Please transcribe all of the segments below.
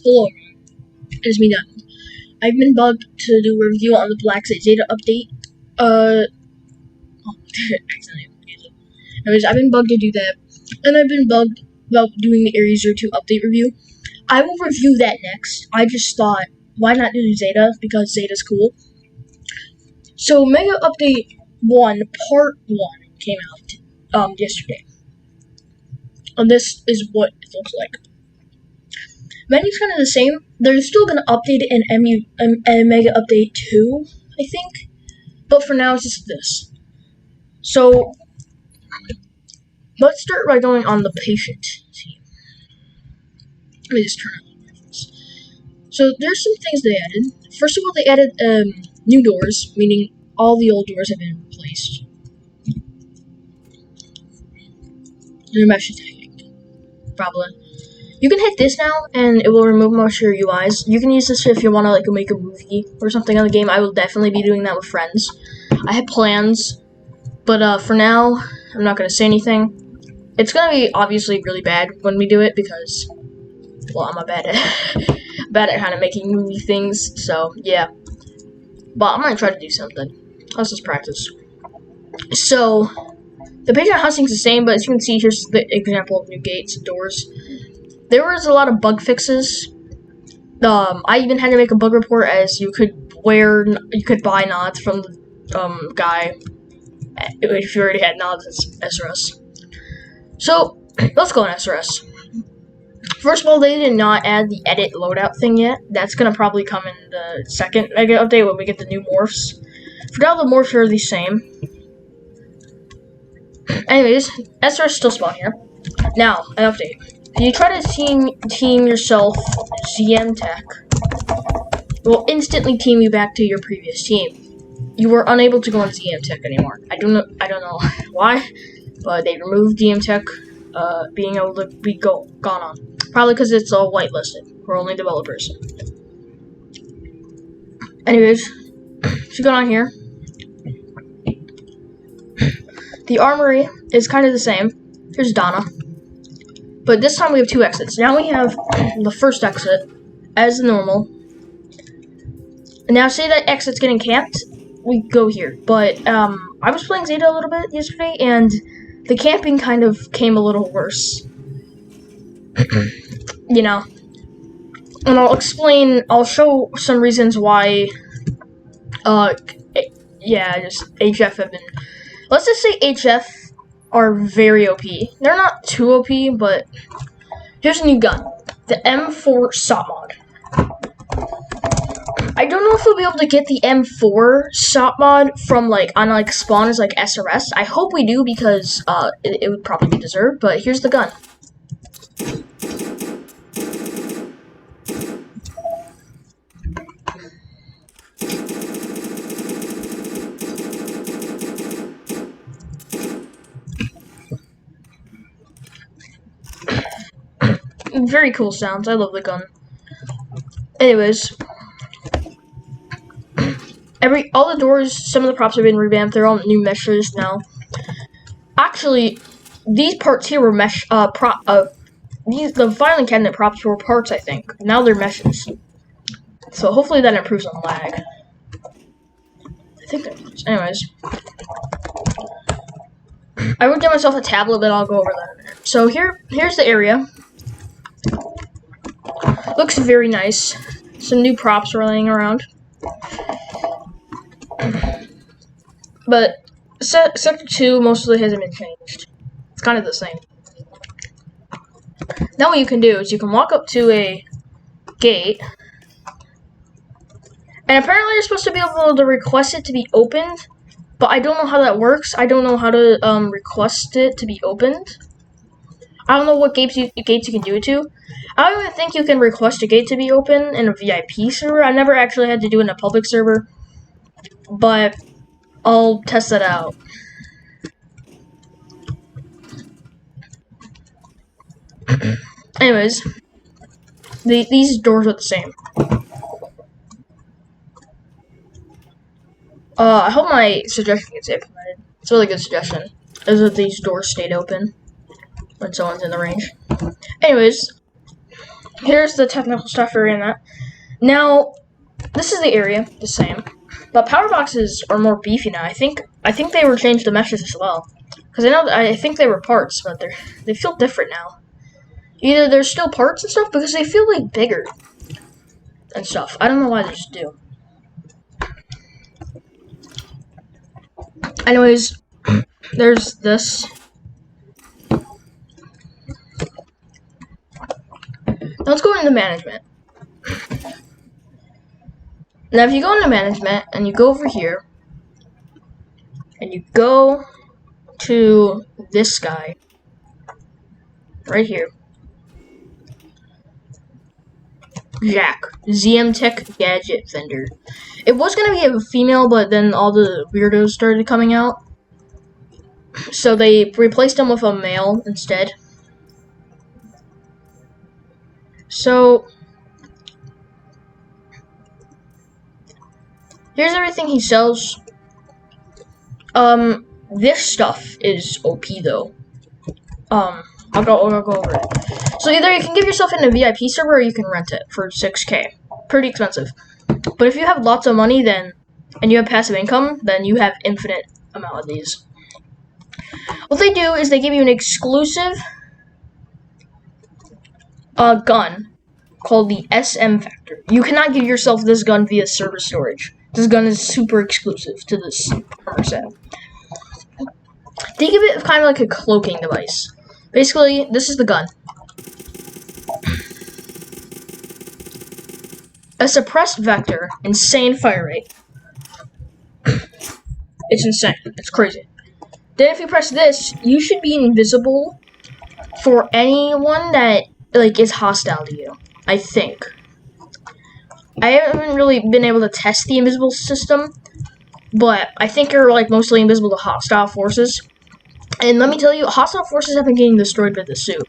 Hello, it's me done. I've been bugged to do a review on the Blacksite Zeta update. Accidentally. Anyways, I've been bugged to do that, and I've been bugged about doing the Area 02 update review. I will review that next. I just thought, why not do Zeta, because Zeta's cool. So, Mega Update 1, Part 1 came out yesterday. And this is what it looks like. Menu's kind of the same. They're still going to update it in Mega Update 2, I think. But for now, it's just this. So, let's start by going on the patient team. Let me just turn on the graphics. So, there's some things they added. First of all, they added new doors, meaning all the old doors have been replaced. New mesh detecting, probably. You can hit this now, and it will remove most of your UIs. You can use this if you want to like make a movie or something on the game. I will definitely be doing that with friends. I have plans, but for now, I'm not going to say anything. It's going to be obviously really bad when we do it because, well, I'm bad at kind of making movie things. So yeah, but I'm going to try to do something. Let's just practice. So the page on housing is the same, but as you can see, here's the example of new gates and doors. There was a lot of bug fixes. I even had to make a bug report as you could buy nods from the guy if you already had nods as SRS. So let's go on SRS. First of all, they did not add the edit loadout thing yet. That's gonna probably come in the second Mega Update when we get the new morphs. For now, the morphs are the same. Anyways, SRS still spawn here. Now, an update. If you try to team yourself ZM Tech, it will instantly team you back to your previous team. You were unable to go on ZM Tech anymore. I don't know why, but they removed ZM Tech being able to be gone on. Probably because it's all whitelisted for only developers. Anyways, if you go on here, the armory is kind of the same. Here's Donna. But this time we have two exits. Now we have the first exit as normal. And now say that exit's getting camped, we go here. But I was playing Zeta a little bit yesterday, and the camping kind of came a little worse. You know. And I'll show some reasons why, just HF have been, let's just say HF are very OP. They're not too OP, but here's a new gun. The M4 SOT mod. I don't know if we'll be able to get the M4 SOT mod from on spawners like SRS. I hope we do because it would probably be deserved, but here's the gun. Very cool sounds. I love the gun. Anyways, all the doors, some of the props have been revamped. They're all new meshes now. Actually, these parts here were mesh. The filing cabinet props were parts, I think. Now they're meshes. So hopefully that improves on lag. I think that improves. Anyways, I would get myself a tablet, but I'll go over that in a minute. So here's the area. Looks very nice. Some new props are laying around. But Sector 2 mostly hasn't been changed. It's kind of the same. Now what you can do is you can walk up to a gate. And apparently you're supposed to be able to request it to be opened. But I don't know how that works. I don't know how to request it to be opened. I don't know what gates you can do it to. I don't even think you can request a gate to be open in a VIP server. I never actually had to do it in a public server, but I'll test that out. Anyways, these doors are the same. I hope my suggestion gets implemented. It's a really good suggestion. Is that these doors stayed open when someone's in the range. Anyways, here's the technical stuff we're in that. Now, this is the area, the same. But power boxes are more beefy now. I think they were changed to meshes as well. Because I think they were parts, but they feel different now. Either they're still parts and stuff because they feel like bigger and stuff. I don't know why they just do. Anyways, there's this. Now let's go into management. Now if you go into management and you go over here and you go to this guy right here. Jack, ZM Tech Gadget Vendor. It was gonna be a female, but then all the weirdos started coming out. So they replaced him with a male instead. So here's everything he sells. This stuff is OP though. I'll go over it. So either you can give yourself in a VIP server or you can rent it for 6K. Pretty expensive. But if you have lots of money and you have passive income, then you have infinite amount of these. What they do is they give you an exclusive gun called the SM Factor. You cannot give yourself this gun via server storage. This gun is super exclusive to this set. They give it kind of like a cloaking device. Basically, this is the gun. A suppressed vector, insane fire rate. It's insane. It's crazy. Then if you press this, you should be invisible for anyone that is hostile to you. I think. I haven't really been able to test the invisible system, but I think you're mostly invisible to hostile forces. And let me tell you, hostile forces have been getting destroyed by this suit.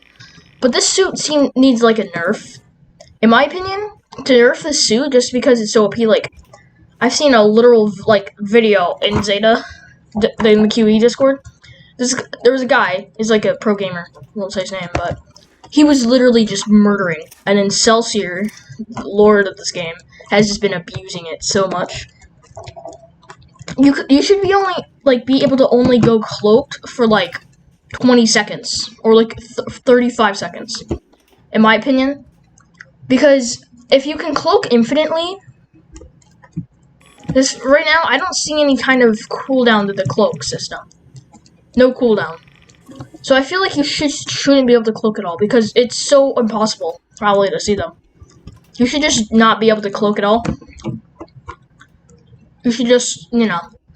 But this suit needs a nerf. In my opinion, to nerf this suit just because it's so OP, I've seen a literal video in Zeta, in the QE Discord. There was a guy, he's a pro gamer, I won't say his name, but he was literally just murdering. And then Celsior, lord of this game, has just been abusing it so much. You should be only be able to only go cloaked for 20 seconds or 35 seconds, in my opinion, because if you can cloak infinitely, right now I don't see any kind of cooldown to the cloak system. No cooldown. So I feel like you shouldn't be able to cloak at all because it's so impossible probably to see them. You should just not be able to cloak at all. You should just,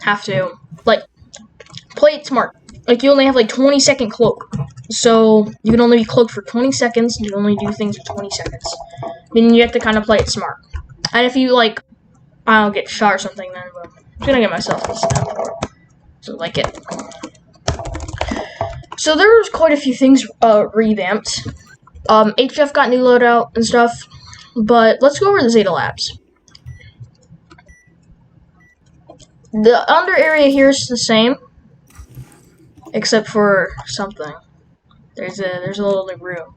have to, play it smart. You only have, 20-second cloak. So, you can only be cloaked for 20 seconds, and you can only do things for 20 seconds. Meaning you have to kind of play it smart. And if you, I don't get shot or something, then I'm gonna get myself this now. So, it. So, there was quite a few things, revamped. HF got new loadout and stuff. But, let's go over to Zeta Labs. The under area here is the same, except for something. There's a little room.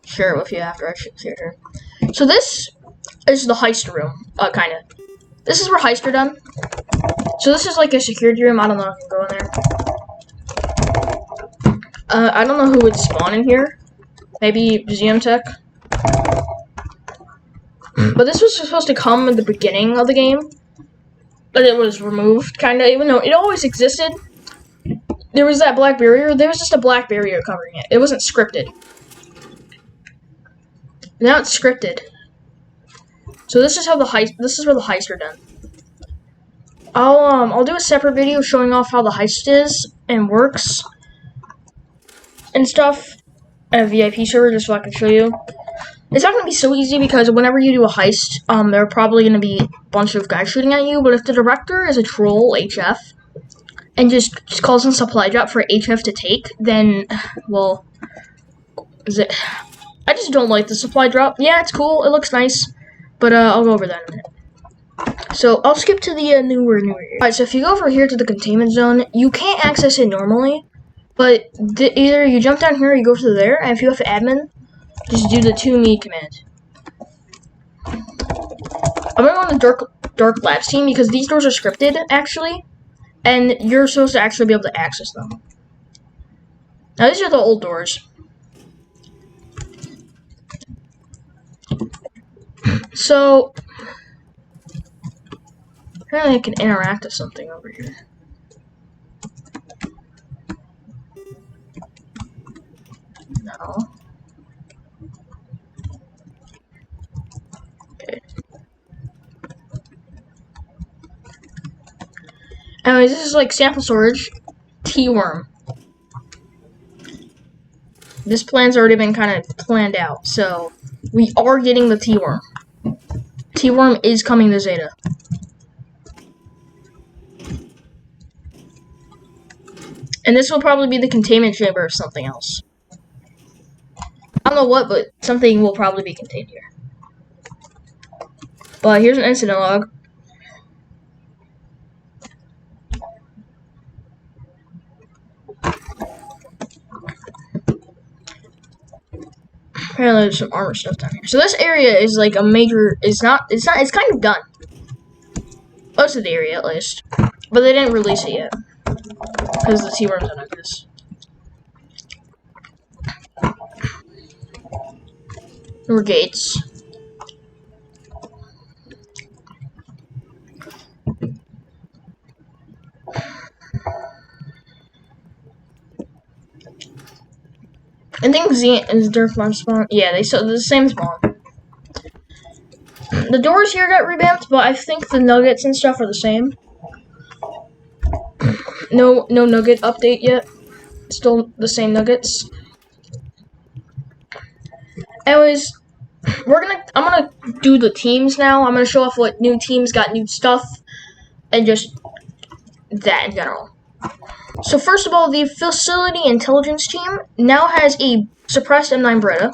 Share it with you after I share it. So this is the heist room, kind of. This is where heists are done. So this is a security room. I don't know if I can go in there. I don't know who would spawn in here. Maybe ZM Tech. But this was supposed to come at the beginning of the game. But it was removed, kind of, even though it always existed. There was that black barrier. There was just a black barrier covering it. It wasn't scripted. Now it's scripted. So this is how this is where the heists are done. I'll do a separate video showing off how the heist is and works and stuff at a VIP server, just so I can show you. It's not going to be so easy because whenever you do a heist, there are probably going to be a bunch of guys shooting at you. But if the director is a troll, HF, and just calls in supply drop for HF to take, then, well, I just don't like the supply drop. Yeah, it's cool. It looks nice. But I'll go over that in a minute. So I'll skip to the newer area. Alright, so if you go over here to the containment zone, you can't access it normally. But either you jump down here or you go to there, and if you have admin, Just do the to me command. I'm gonna go on the Dark Labs team because these doors are scripted, actually. And you're supposed to actually be able to access them. Now, these are the old doors. So, apparently I can interact with something over here. No. Okay. Anyways, this is like sample storage. T-worm. This plan's already been kind of planned out, so we are getting the T-worm. T-worm is coming to Zeta. And this will probably be the containment chamber or something else. I don't know what, but something will probably be contained here. But here's an incident log. Apparently there's some armor stuff down here. So this area is like a major, it's kind of done. Most of the area at least. But they didn't release it yet. Because the T-worms are this. There were gates. I think Z is their farm spawn. Yeah, they saw the same spawn. The doors here got revamped, but I think the nuggets and stuff are the same. No nugget update yet. Still the same nuggets. Anyways, I'm gonna do the teams now. I'm gonna show off what new teams got new stuff, and just that in general. So first of all, the Facility Intelligence team now has a suppressed M9 Beretta.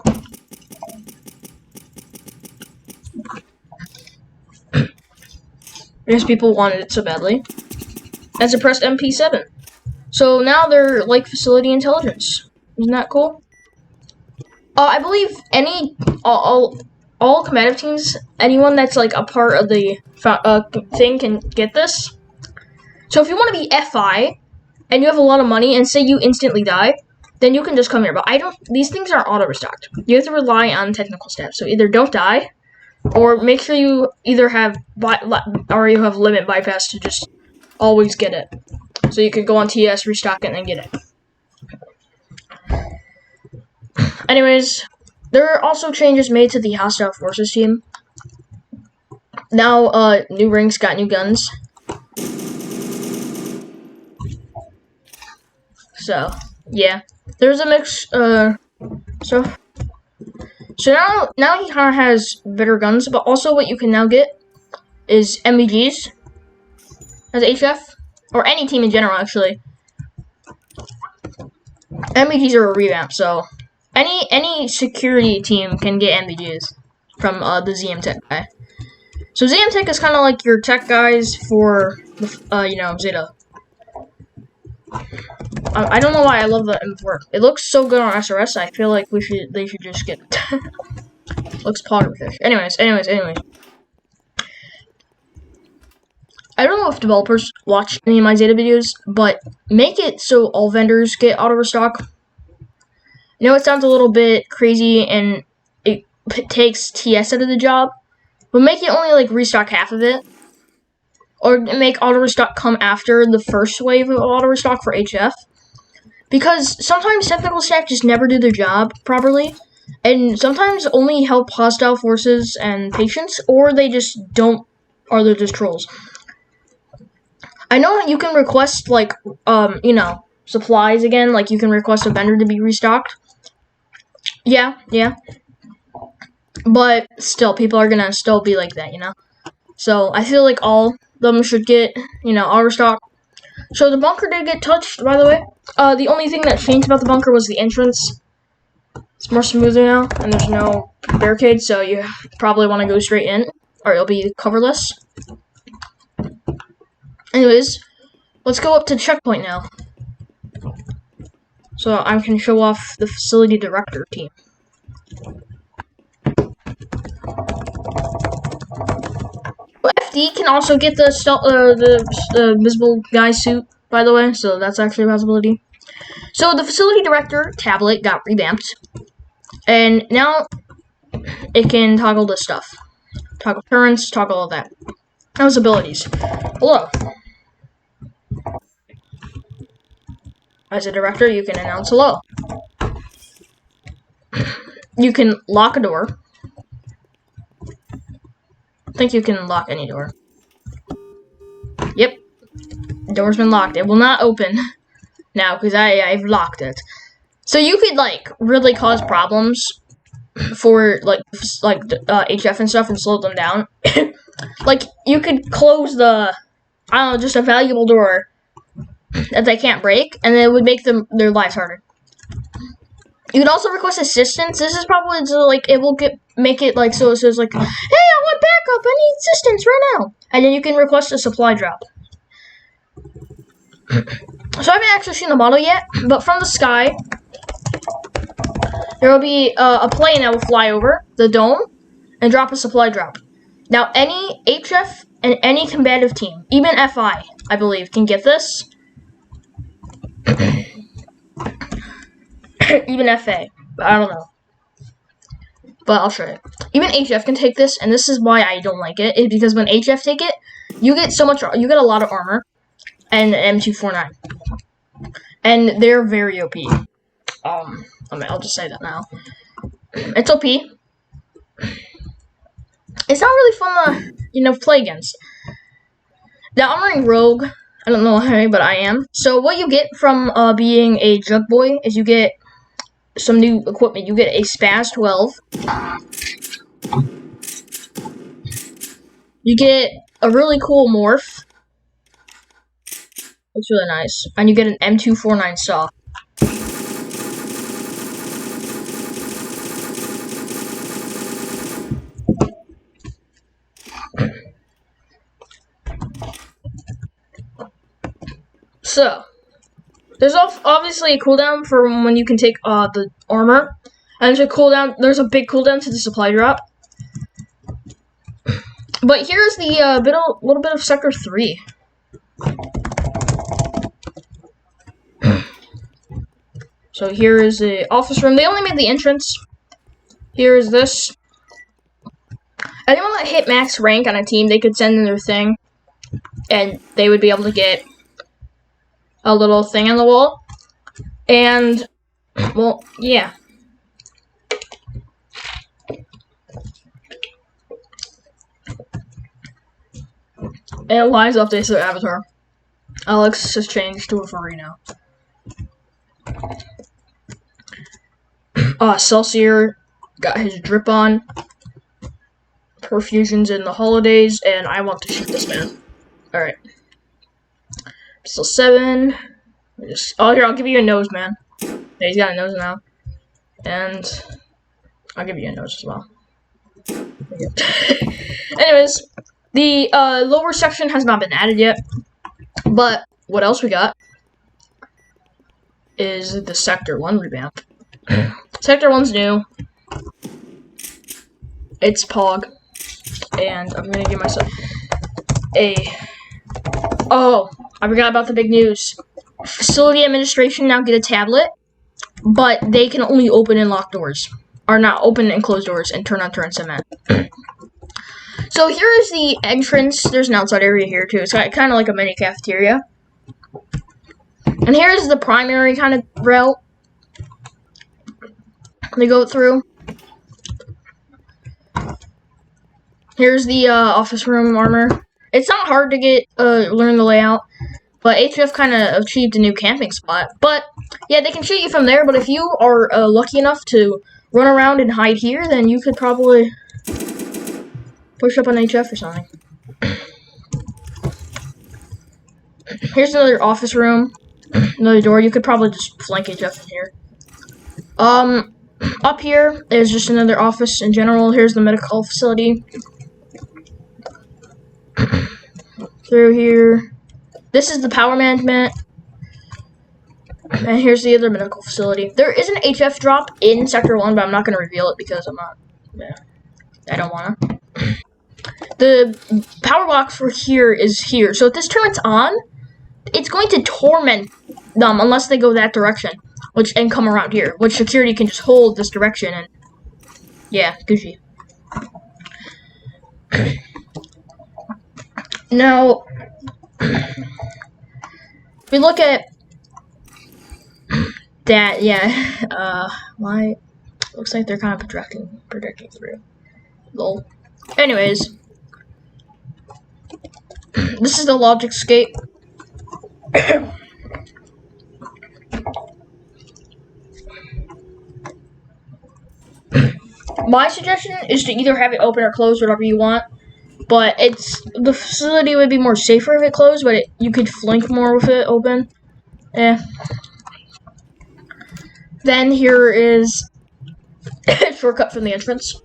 Because people wanted it so badly. And suppressed MP7. So now they're like Facility Intelligence. Isn't that cool? I believe all combative teams, anyone that's like a part of the thing can get this. So if you want to be FI, and you have a lot of money, and say you instantly die, then you can just come here. But these things are auto-restocked. You have to rely on technical steps. So either don't die, or make sure you either have, or you have limit bypass to just always get it. So you can go on TS, restock it, and then get it. Anyways, there are also changes made to the Hostile Forces team. Now, new ranks got new guns. So, yeah. There's a mix, so now he kind of has better guns, but also what you can now get is MBGs as HF, or any team in general, actually. MBGs are a revamp, so any security team can get MBGs from the ZM Tech guy. So ZM Tech is kind of like your tech guys for the, Zeta. I don't know why I love the M4. It looks so good on SRS. I feel like they should just get it. Looks powderfish. Anyways. I don't know if developers watch any of my Zeta videos, but make it so all vendors get auto restock. I know it sounds a little bit crazy and it takes TS out of the job, but make it only like restock half of it. Or make auto restock come after the first wave of auto restock for HF. Because sometimes technical staff just never do their job properly. And sometimes only help hostile forces and patients, or they just don't, or they're just trolls. I know you can request, like, supplies again. Like, you can request a vendor to be restocked. Yeah. But still, people are gonna still be like that, So, I feel like all of them should get, auto restock. So, the bunker did get touched, by the way. The only thing that changed about the bunker was the entrance. It's more smoother now, and there's no barricade, so you probably want to go straight in, or it'll be coverless. Anyways, let's go up to checkpoint now. So I can show off the facility director team. FD can also get the invisible guy suit, by the way, so that's actually a possibility. So the facility director tablet got revamped, and now it can toggle this stuff. Toggle currents, toggle all that. Those abilities. Hello. As a director, you can announce hello. You can lock a door. I think you can lock any door. Yep. Door's been locked. It will not open now because I've locked it. So you could like really cause problems for like HF and stuff and slow them down. Like you could close the just a valuable door that they can't break, and it would make their lives harder. You can also request assistance. This is probably so, like it will make it like so it says like, hey, I want backup. I need assistance right now, and then you can request a supply drop. So I haven't actually seen the model yet, but from the sky, there will be a plane that will fly over the dome and drop a supply drop. Now, any HF and any combative team, even FI, I believe, can get this. Even FA, but I don't know. But I'll show you. Even HF can take this, and this is why I don't like it. Is because when HF take it, you get a lot of armor and M249, and they're very OP. I'll just say that now. It's OP. It's not really fun to, play against. Now, I'm running Rogue. I don't know how, but I am. So, what you get from being a Drugboy is you get some new equipment. You get a Spaz 12. You get a really cool morph. Looks really nice. And you get an M249 saw. So, there's obviously a cooldown for when you can take the armor, and there's a big cooldown to the supply drop. But here's the little bit of Sector 3. So here is the office room. They only made the entrance. Here is this. Anyone that hit max rank on a team, they could send in their thing, and they would be able to get a little thing on the wall. And, well, yeah. And Eliza updates their avatar. Alex has changed to a furry now. Celsior got his drip on. Perfusions in the holidays, and I want to shoot this man. Alright. Still 7. Here, I'll give you a nose, man. Yeah, he's got a nose now. And I'll give you a nose as well. Anyways, the lower section has not been added yet. But what else we got is the Sector 1 revamp. Sector 1's new. It's Pog. And I'm gonna give myself a... Oh, I forgot about the big news. Facility administration now get a tablet, but they can only open and lock doors. Or not open and close doors and turn on turret cement. So here is the entrance. There's an outside area here too. It's kind of like a mini cafeteria. And here's the primary kind of route they go through. Here's the office room armor. It's not hard to get learn the layout, but HF kind of achieved a new camping spot. But yeah, they can shoot you from there. But if you are lucky enough to run around and hide here, then you could probably push up on HF or something. Here's another office room, another door. You could probably just flank HF in here. Up here is just another office in general. Here's the medical facility. Through here. This is the power management. And here's the other medical facility. There is an HF drop in Sector 1, but I'm not going to reveal it because I'm not... Yeah, I don't want to. The power box for here is here. So if this turns on, it's going to torment them unless they go that direction, and come around here, which security can just hold this direction and yeah, Gucci. Now, if we look at that, yeah, why? Looks like they're kind of projecting through. Lol. Anyways, this is the logic scape. My suggestion is to either have it open or closed, whatever you want. But the facility would be more safer if it closed, but you could flink more with it open. Then here is a shortcut from the entrance.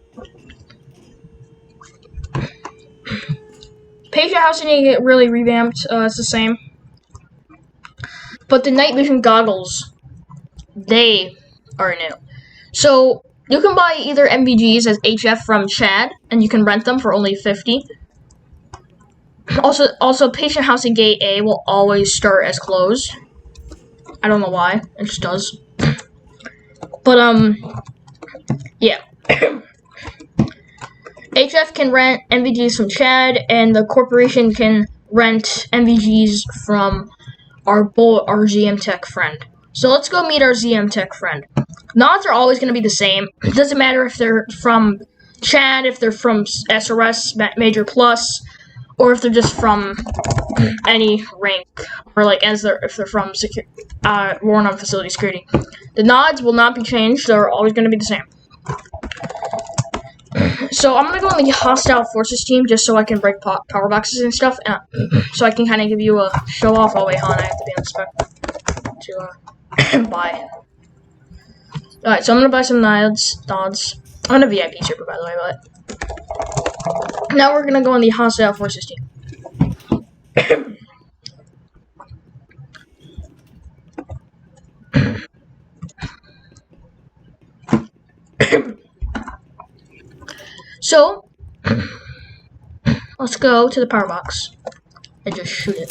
Patient housing didn't get really revamped. It's the same. But the night vision goggles, they are new. So you can buy either MVGs as HF from Chad, and you can rent them for only 50. Also, patient housing gate A will always start as closed. I don't know why, it just does. But yeah. HF can rent MVGs from Chad, and the corporation can rent MVGs from our ZM Tech friend. So let's go meet our ZM Tech friend. Nods are always going to be the same. It doesn't matter if they're from Chad, if they're from SRS Major Plus, or if they're just from any rank, or like if they're from Warren on Facility Security. The nods will not be changed. They're always going to be the same. So I'm gonna go on the hostile forces team just so I can break power boxes and stuff, so I can kind of give you a show off. Oh wait, hon, I have to be on spec to buy. All right, so I'm gonna buy some nods. I'm gonna VIP super, by the way, but now we're gonna go on the hostile forces team. So, let's go to the power box and just shoot it.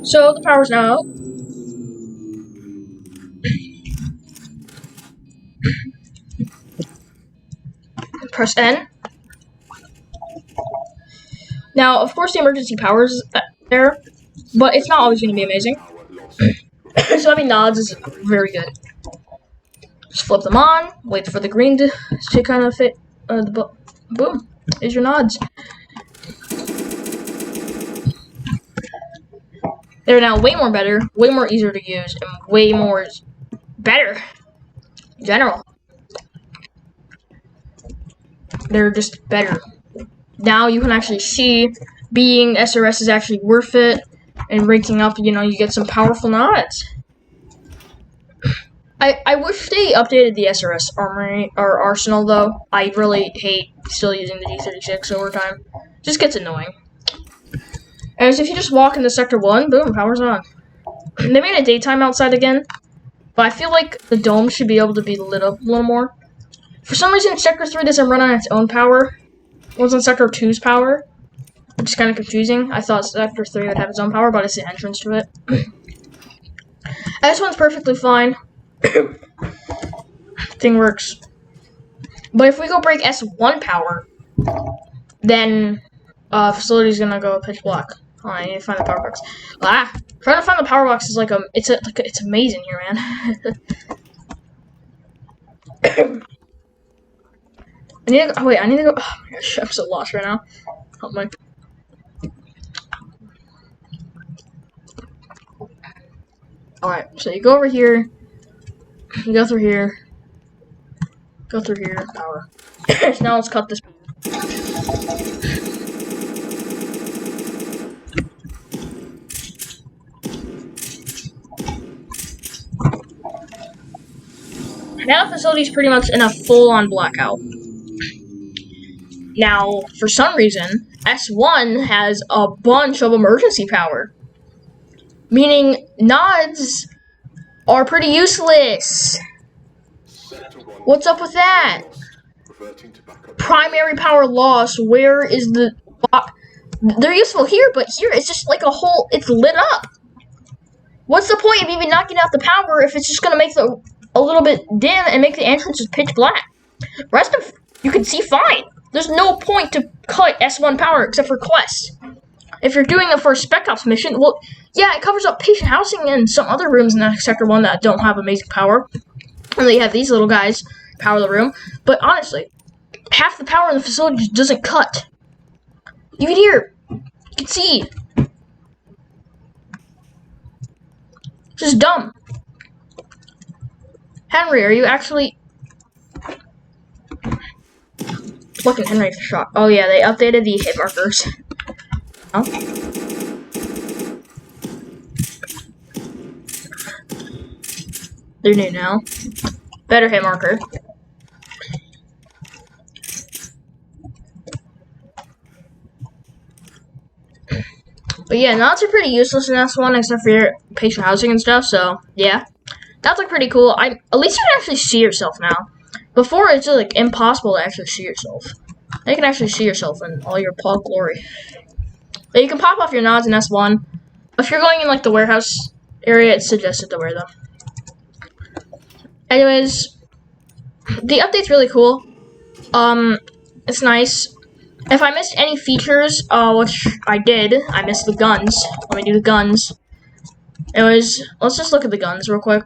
So, the power's now out. Press N. Now, of course, the emergency power is there, but it's not always going to be amazing. So having nods is very good. Just flip them on, wait for the green to kind of fit. Boom, there's your nods. They're now way more better, way more easier to use, and way more better in general. They're just better. Now you can actually see being SRS is actually worth it, and ranking up, you get some powerful nods. I wish they updated the SRS armory or arsenal though. I really hate still using the G36 over time. Just gets annoying. And if you just walk into Sector 1, boom, power's on. They made it daytime outside again, but I feel like the dome should be able to be lit up a little more. For some reason, Sector 3 doesn't run on its own power. It was on Sector 2's power, which is kind of confusing. I thought Sector 3 would have its own power, but it's the entrance to it. This one's perfectly fine. Thing works. But if we go break S1 power, then facility's gonna go pitch black. Oh, I need to find the power box. Trying to find the power box is it's amazing here, man. I need to go. Oh my gosh, I'm so lost right now. Oh my. Alright, so you go over here. You go through here. Go through here. Power. So now let's cut this. Now the facility's pretty much in a full-on blackout. Now, for some reason, S1 has a bunch of emergency power. Meaning, nods are pretty useless. What's up with that? Primary power loss, where is the... They're useful here, but here it's just like a whole... It's lit up. What's the point of even knocking out the power if it's just going to make a little bit dim and make the entrances pitch black? Rest of... You can see fine. There's no point to cut S1 power except for quests. If you're doing the first Spec Ops mission, well, yeah, it covers up patient housing and some other rooms in that Sector 1 that don't have amazing power. And they have these little guys power the room. But honestly, half the power in the facility just doesn't cut. Even here, you can see. Just dumb. Henry, are you actually... Fucking Henry for shot. Oh yeah, they updated the hit markers. Oh. They're new now. Better hit marker. But yeah, nods are pretty useless in S1 except for your patient housing and stuff, so yeah. That's like pretty cool. At least you can actually see yourself now. Before it's just like impossible to actually see yourself. Now you can actually see yourself in all your Paul glory. But you can pop off your nods in S1. If you're going in like the warehouse area, it's suggested to wear them. Anyways, the update's really cool. It's nice. If I missed any features, which I did, I missed the guns. Let me do the guns. Anyways, let's just look at the guns real quick.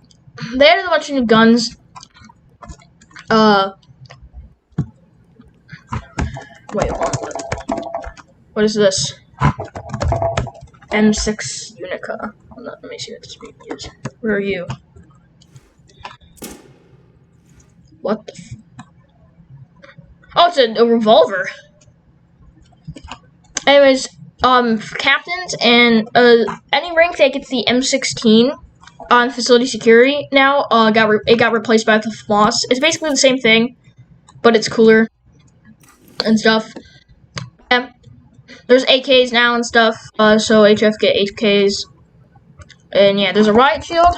They added a bunch of new guns. Wait, hold on. What is this? M6 Unica. Hold on, let me see what this is. Where are you? What the f... Oh, it's a revolver. Anyways, for captains and any rank that gets the M16 on facility security now, it got replaced by the FMOS. It's basically the same thing, but it's cooler and stuff. Yeah. There's AKs now and stuff, so HF get AKs. And yeah, there's a riot shield,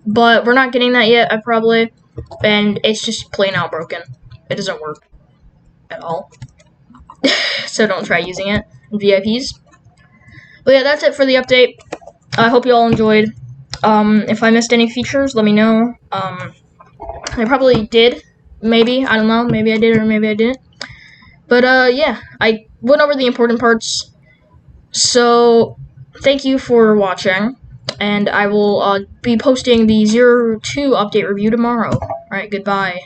but we're not getting that yet, probably. And it's just plain out broken. It doesn't work at all. So don't try using it in VIPs. But yeah, that's it for the update. I hope you all enjoyed. If I missed any features, let me know. I probably did. Maybe. I don't know. Maybe I did or maybe I didn't. But yeah, I went over the important parts. So thank you for watching. And I will be posting the 02 update review tomorrow. Alright, goodbye.